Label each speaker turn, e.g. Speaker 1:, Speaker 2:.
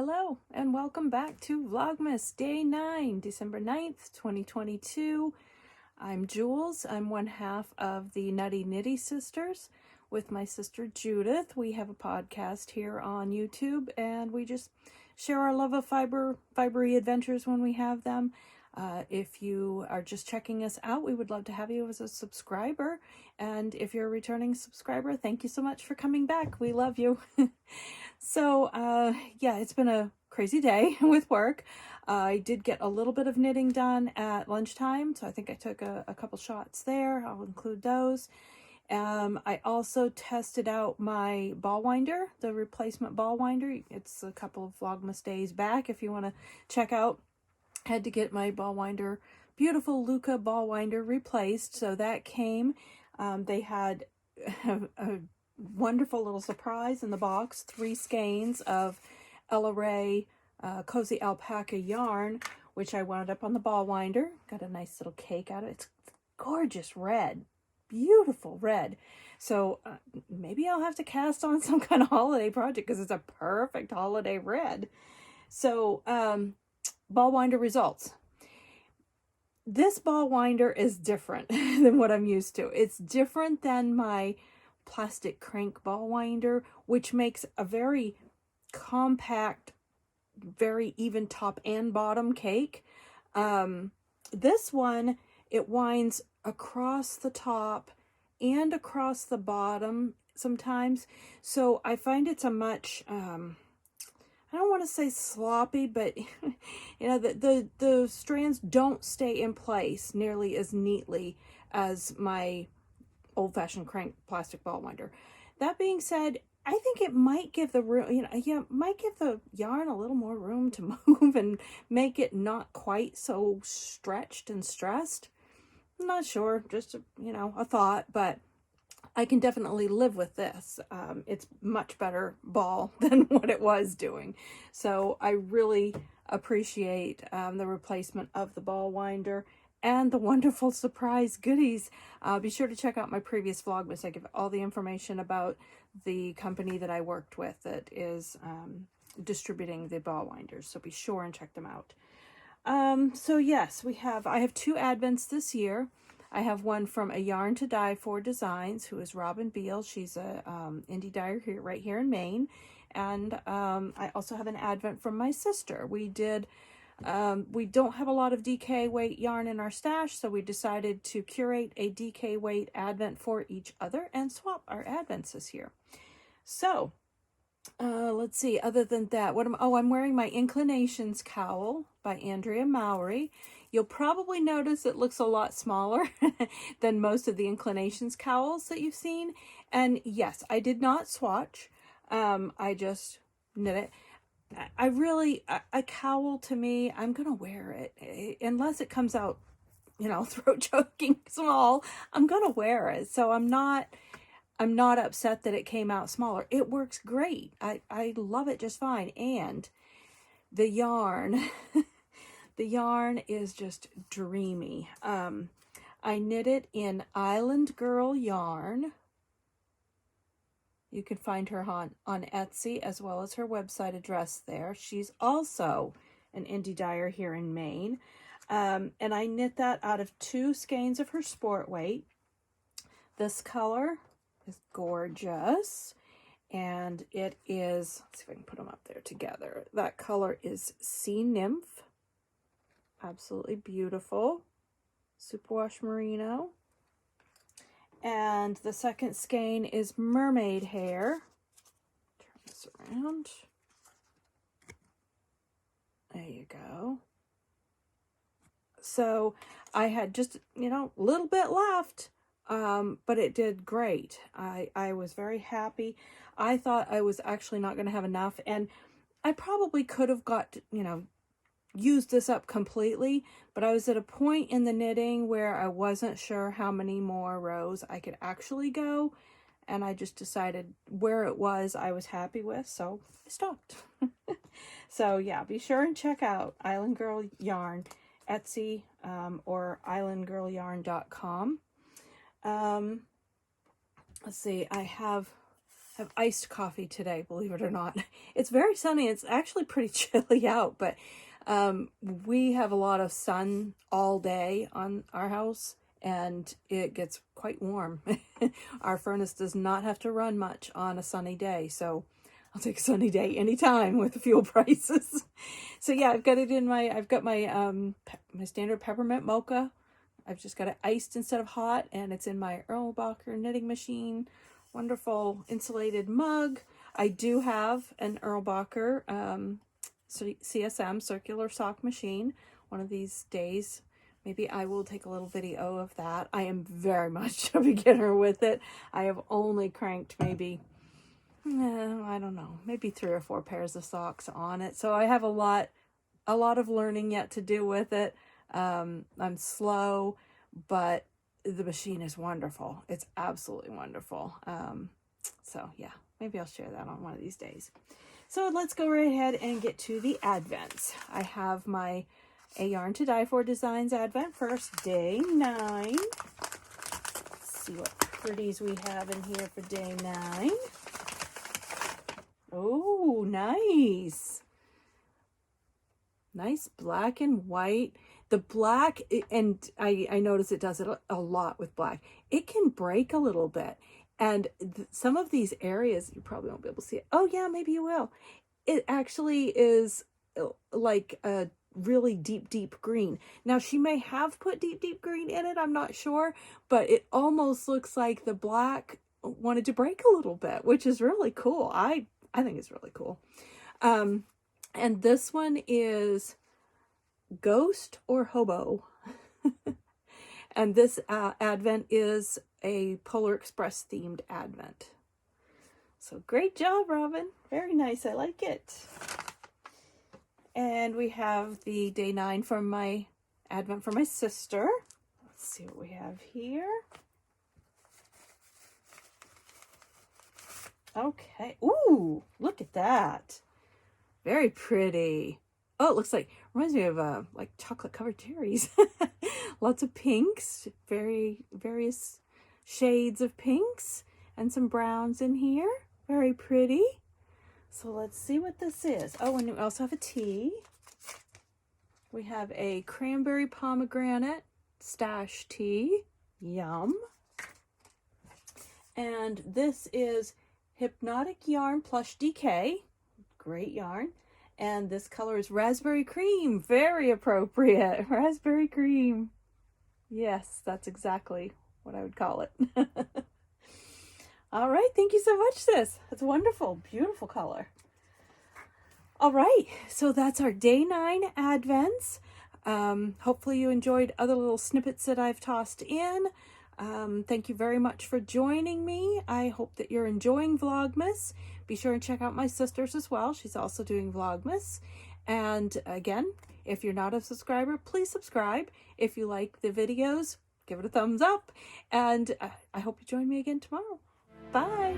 Speaker 1: Hello and welcome back to Vlogmas Day 9, December 9th, 2022. I'm Jules. I'm one half of the Nutty Knitty Sisters with my sister Judith. We have a podcast here on YouTube and we just share our love of fibery adventures when we have them. If you are just checking us out, we would love to have you as a subscriber. And if you're a returning subscriber, thank you so much for coming back. We love you. So, yeah, it's been a crazy day with work. I did get a little bit of knitting done at lunchtime, so I think I took a couple shots there. I'll include those. I also tested out my ball winder, the replacement ball winder. It's a couple of Vlogmas days back if you want to check out. Had to get my ball winder, beautiful Luca ball winder, replaced. So that came. They had a wonderful little surprise in the box. 3 skeins of LRA Cozy Alpaca yarn, which I wound up on the ball winder. Got a nice little cake out of it. It's gorgeous red. Beautiful red. So maybe I'll have to cast on some kind of holiday project because it's a perfect holiday red. So, ball winder results. This ball winder is different than what I'm used to. It's different than my plastic crank ball winder, which makes a very compact, very even top and bottom cake. This one, it winds across the top and across the bottom sometimes. So I find it's a much, I don't want to say sloppy, but you know, the strands don't stay in place nearly as neatly as my old-fashioned crank plastic ball winder. That being said, I think it might give the room, might give the yarn a little more room to move and make it not quite so stretched and stressed. I'm not sure, just a thought, but I can definitely live with this. It's much better ball than what it was doing. So I really appreciate the replacement of the ball winder and the wonderful surprise goodies. Be sure to check out my previous Vlogmas. I give all the information about the company that I worked with that is distributing the ball winders. So be sure and check them out. So yes, I have 2 advents this year. I have one from A Yarn to Dye For Designs, who is Robin Beal. She's a indie dyer right here in Maine. And I also have an advent from my sister. We don't have a lot of DK weight yarn in our stash, so we decided to curate a DK weight advent for each other and swap our advents this year. So, let's see, other than that, I'm wearing my Inclinations cowl by Andrea Mowry. You'll probably notice it looks a lot smaller than most of the Inclinations cowls that you've seen. And yes, I did not swatch. I just knit it. A cowl to me, I'm going to wear it. Unless it comes out, throat choking small, I'm going to wear it. So I'm not upset that it came out smaller. It works great. I love it just fine. And the yarn, the yarn is just dreamy. I knit it in Island Girl yarn. You can find her on Etsy as well as her website address there. She's also an indie dyer here in Maine. And I knit that out of 2 skeins of her sport weight. This color is gorgeous. And it is, let's see if I can put them up there together. That color is Sea Nymph. Absolutely beautiful. Superwash Merino. And the second skein is Mermaid Hair. Turn this around. There you go. So I had just, a little bit left, but it did great. I was very happy. I thought I was actually not going to have enough, and I probably could have got, used this up completely, but I was at a point in the knitting where I wasn't sure how many more rows I could actually go, and I just decided where it was I was happy with, so I stopped. So yeah, be sure and check out Island Girl Yarn, Etsy, or islandgirlyarn.com. Let's see, I have I have iced coffee today, believe it or not. It's very sunny. It's actually pretty chilly out, but we have a lot of sun all day on our house, and it gets quite warm. Our furnace does not have to run much on a sunny day, so I'll take a sunny day anytime with the fuel prices. So yeah, I've got it in my, I've got my my standard peppermint mocha. I've just got it iced instead of hot, and it's in my Erlenbacher knitting machine. Wonderful insulated mug. I do have an Erlenbacher CSM circular sock machine. One of these days, maybe I will take a little video of that. I am very much a beginner with it. I have only cranked maybe, I don't know, maybe 3 or 4 pairs of socks on it. So I have a lot of learning yet to do with it. I'm slow, but the machine is wonderful. It's absolutely wonderful. So yeah, maybe I'll share that on one of these days. So let's go right ahead and get to the advents. I have my A Yarn to Die For Designs advent first, day 9. Let's see what pretties we have in here for day 9. Oh, nice. Nice black and white. The black, and I notice it does it a lot with black. It can break a little bit. And some of these areas, you probably won't be able to see it. Oh yeah, maybe you will. It actually is like a really deep green. Now she may have put deep green in it, I'm not sure, but it almost looks like the black wanted to break a little bit, which is really cool. I think it's really cool. And this one is Ghost or Hobo. And this advent is a Polar Express themed advent. So great job, Robin. Very nice. I like it. And we have the day 9 from my advent for my sister. Let's see what we have here. Okay. Ooh, look at that. Very pretty. Oh, it looks like, reminds me of like chocolate covered cherries. Lots of pinks, various shades of pinks, and some browns in here. Very pretty. So let's see what this is. Oh, and we also have a tea. We have a cranberry pomegranate stash tea. Yum. And this is Hypnotic Yarn Plush DK. Great yarn. And this color is Raspberry Cream. Very appropriate. Raspberry Cream. Yes, that's exactly what I would call it. All right. Thank you so much, sis. That's wonderful. Beautiful color. All right. So that's our day 9 advents. Hopefully you enjoyed other little snippets that I've tossed in. Thank you very much for joining me. I hope that you're enjoying Vlogmas. Be sure and check out my sisters as well. She's also doing Vlogmas. And again, if you're not a subscriber, please subscribe. If you like the videos, give it a thumbs up. And I hope you join me again tomorrow. Bye.